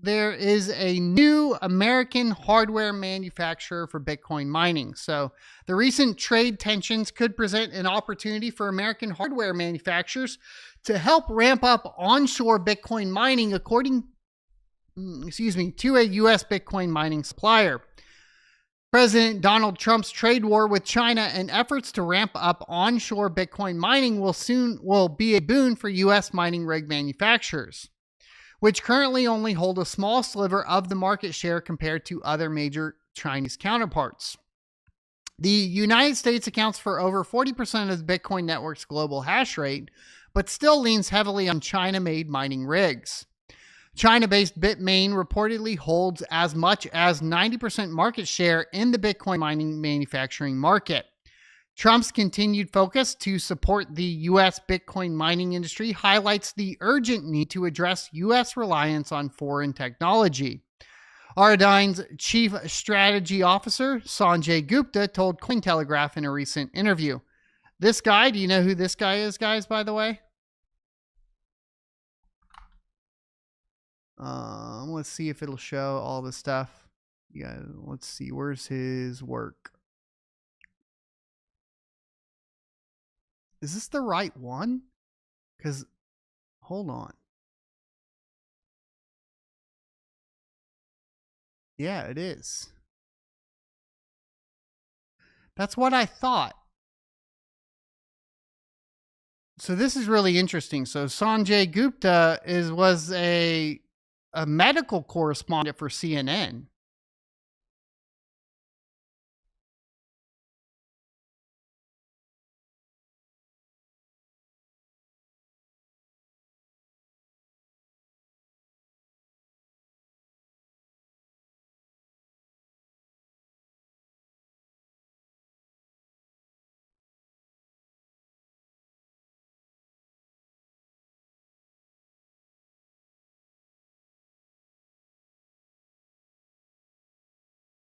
there is a new American hardware manufacturer for Bitcoin mining. So the recent trade tensions could present an opportunity for American hardware manufacturers to help ramp up onshore Bitcoin mining, according to a U.S. Bitcoin mining supplier. President Donald Trump's trade war with China and efforts to ramp up onshore Bitcoin mining will be a boon for U.S. mining rig manufacturers, which currently only hold a small sliver of the market share compared to other major Chinese counterparts. The United States accounts for over 40% of the Bitcoin network's global hash rate, but still leans heavily on China-made mining rigs. China-based Bitmain reportedly holds as much as 90% market share in the Bitcoin mining manufacturing market. Trump's continued focus to support the U.S. Bitcoin mining industry highlights the urgent need to address U.S. reliance on foreign technology. Auradine's chief strategy officer, Sanjay Gupta, told Cointelegraph in a recent interview. This guy, do you know who this guy is, guys, by the way? Let's see if it'll show all the stuff. Yeah, let's see. Where's his work? Is this the right one? Because, hold on. Yeah, it is. That's what I thought. So this is really interesting. So Sanjay Gupta was a medical correspondent for CNN.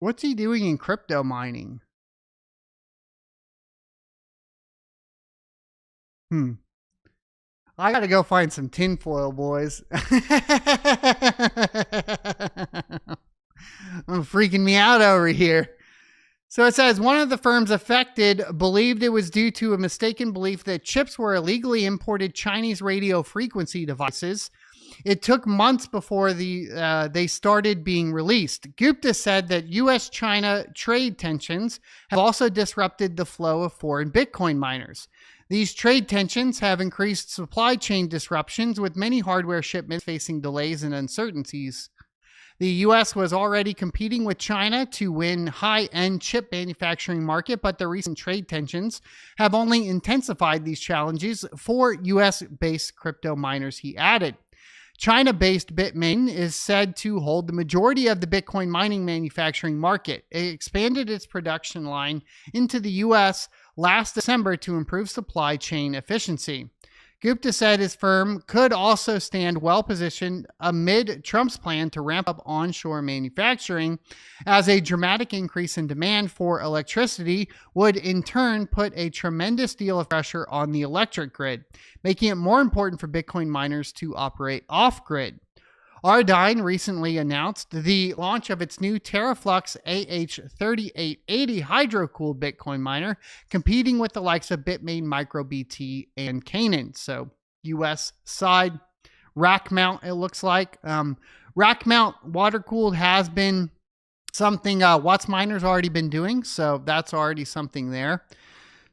What's he doing in crypto mining? I gotta go find some tinfoil, boys. I'm freaking me out over here. So it says one of the firms affected believed it was due to a mistaken belief that chips were illegally imported Chinese radio frequency devices. It took months before they started being released. Gupta said that U.S.-China trade tensions have also disrupted the flow of foreign Bitcoin miners. These trade tensions have increased supply chain disruptions, with many hardware shipments facing delays and uncertainties. The U.S. was already competing with China to win high-end chip manufacturing market, but the recent trade tensions have only intensified these challenges for U.S.-based crypto miners, he added. China-based Bitmain is said to hold the majority of the Bitcoin mining manufacturing market. It expanded its production line into the U.S. last December to improve supply chain efficiency. Gupta said his firm could also stand well positioned amid Trump's plan to ramp up onshore manufacturing, as a dramatic increase in demand for electricity would in turn put a tremendous deal of pressure on the electric grid, making it more important for Bitcoin miners to operate off-grid. Auradine recently announced the launch of its new Teraflux AH3880 hydro-cooled Bitcoin miner, competing with the likes of Bitmain, MicroBT, and Canaan. So US side, rack mount, it looks like. Rack mount water-cooled has been something Watts Miner's already been doing, so that's already something there.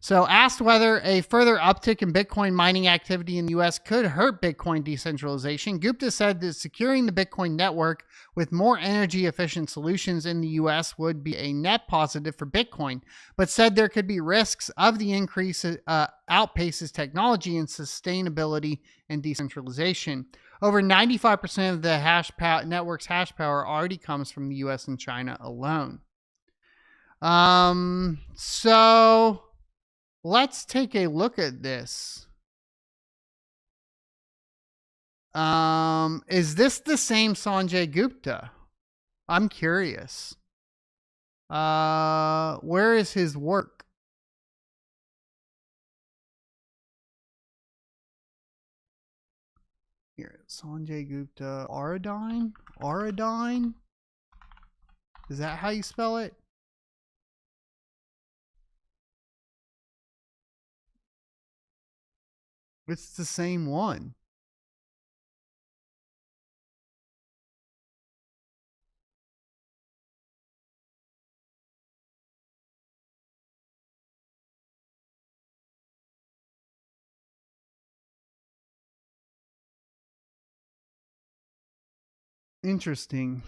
So asked whether a further uptick in Bitcoin mining activity in the U.S. could hurt Bitcoin decentralization, Gupta said that securing the Bitcoin network with more energy efficient solutions in the U.S. would be a net positive for Bitcoin, but said there could be risks of the increase outpaces technology and sustainability and decentralization. Over 95% of the network's hash power already comes from the U.S. and China alone. So let's take a look at this. Is this the same Sanjay Gupta? I'm curious. Where is his work? Here, Sanjay Gupta, Auradine? Auradine? Is that how you spell it? It's the same one. Interesting.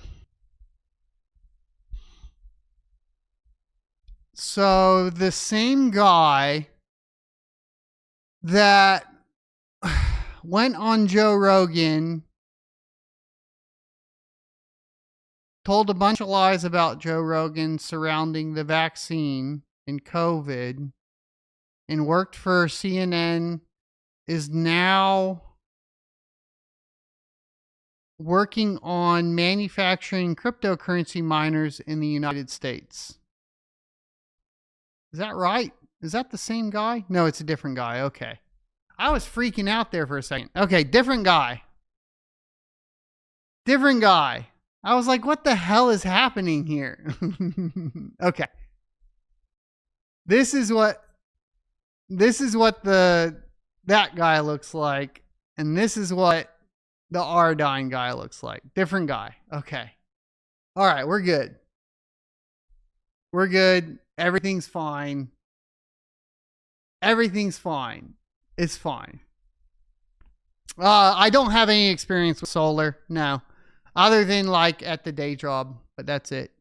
So the same guy that went on Joe Rogan, told a bunch of lies about Joe Rogan surrounding the vaccine and COVID, and worked for CNN, is now working on manufacturing cryptocurrency miners in the United States. Is that right? Is that the same guy? No, it's a different guy. Okay. I was freaking out there for a second. Okay, different guy. Different guy. I was like, what the hell is happening here? Okay. This is what that guy looks like, and this is what the Auradine guy looks like. Different guy. Okay. All right, we're good. We're good. Everything's fine. Everything's fine. It's fine. I don't have any experience with solar, no. Other than like at the day job, but that's it.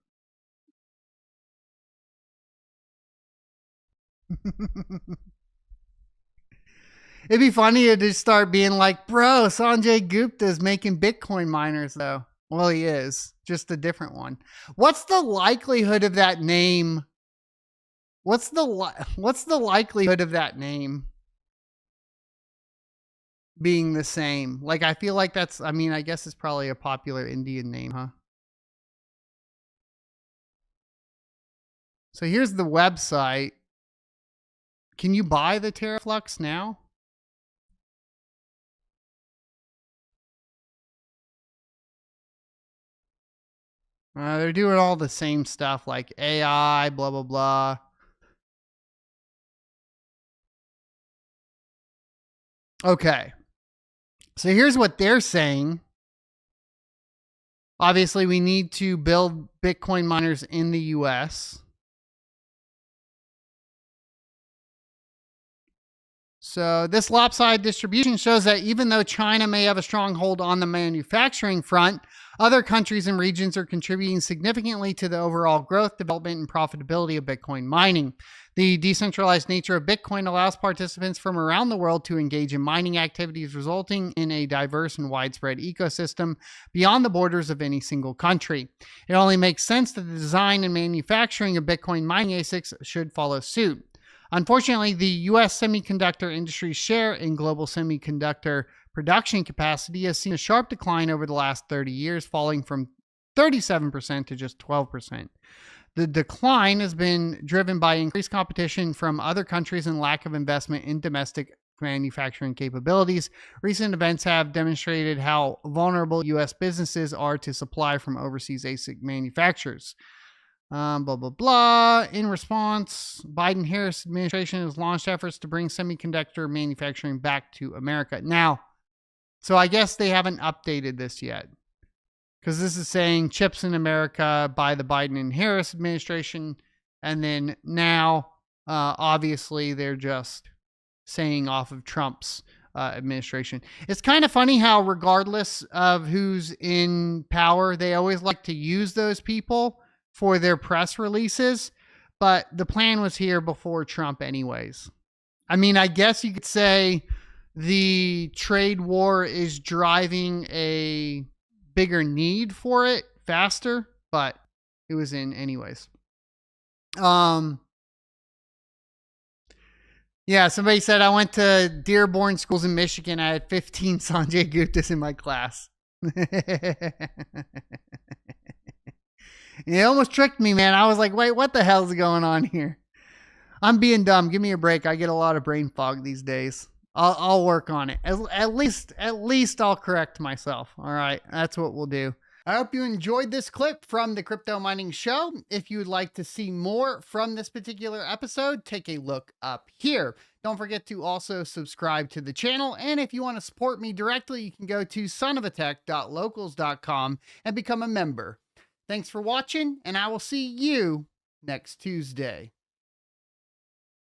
It'd be funny to just start being like, bro, Sanjay Gupta is making Bitcoin miners though. Well, he is, just a different one. What's the likelihood of that name? What's the likelihood of that name being the same? Like, I feel like that's, I mean, I guess it's probably a popular Indian name, huh? So here's the website. Can you buy the Teraflux now? They're doing all the same stuff like AI, blah, blah, blah. Okay. So here's what they're saying. Obviously, we need to build Bitcoin miners in the US. So this lopsided distribution shows that even though China may have a stronghold on the manufacturing front, other countries and regions are contributing significantly to the overall growth, development, and profitability of Bitcoin mining. The decentralized nature of Bitcoin allows participants from around the world to engage in mining activities, resulting in a diverse and widespread ecosystem beyond the borders of any single country. It only makes sense that the design and manufacturing of Bitcoin mining ASICs should follow suit. Unfortunately, the U.S. semiconductor industry's share in global semiconductor production capacity has seen a sharp decline over the last 30 years, falling from 37% to just 12%. The decline has been driven by increased competition from other countries and lack of investment in domestic manufacturing capabilities. Recent events have demonstrated how vulnerable U.S. businesses are to supply from overseas ASIC manufacturers. Blah, blah, blah. In response, Biden-Harris administration has launched efforts to bring semiconductor manufacturing back to America. Now, so I guess they haven't updated this yet, because this is saying chips in America by the Biden and Harris administration. And then now, obviously, they're just saying off of Trump's administration. It's kind of funny how regardless of who's in power, they always like to use those people for their press releases, but the plan was here before Trump anyways. I mean, I guess you could say the trade war is driving a bigger need for it faster, but it was in anyways. Yeah, somebody said I went to Dearborn schools in Michigan. I had 15 Sanjay Guptas in my class. It almost tricked me, man. I was like, wait, what the hell's going on here? I'm being dumb. Give me a break. I get a lot of brain fog these days. I'll work on it. At least I'll correct myself. All right, that's what we'll do. I hope you enjoyed this clip from the Crypto Mining Show. If you would like to see more from this particular episode, take a look up here. Don't forget to also subscribe to the channel. And if you want to support me directly, you can go to sonofatech.locals.com and become a member. Thanks for watching, and I will see you next Tuesday.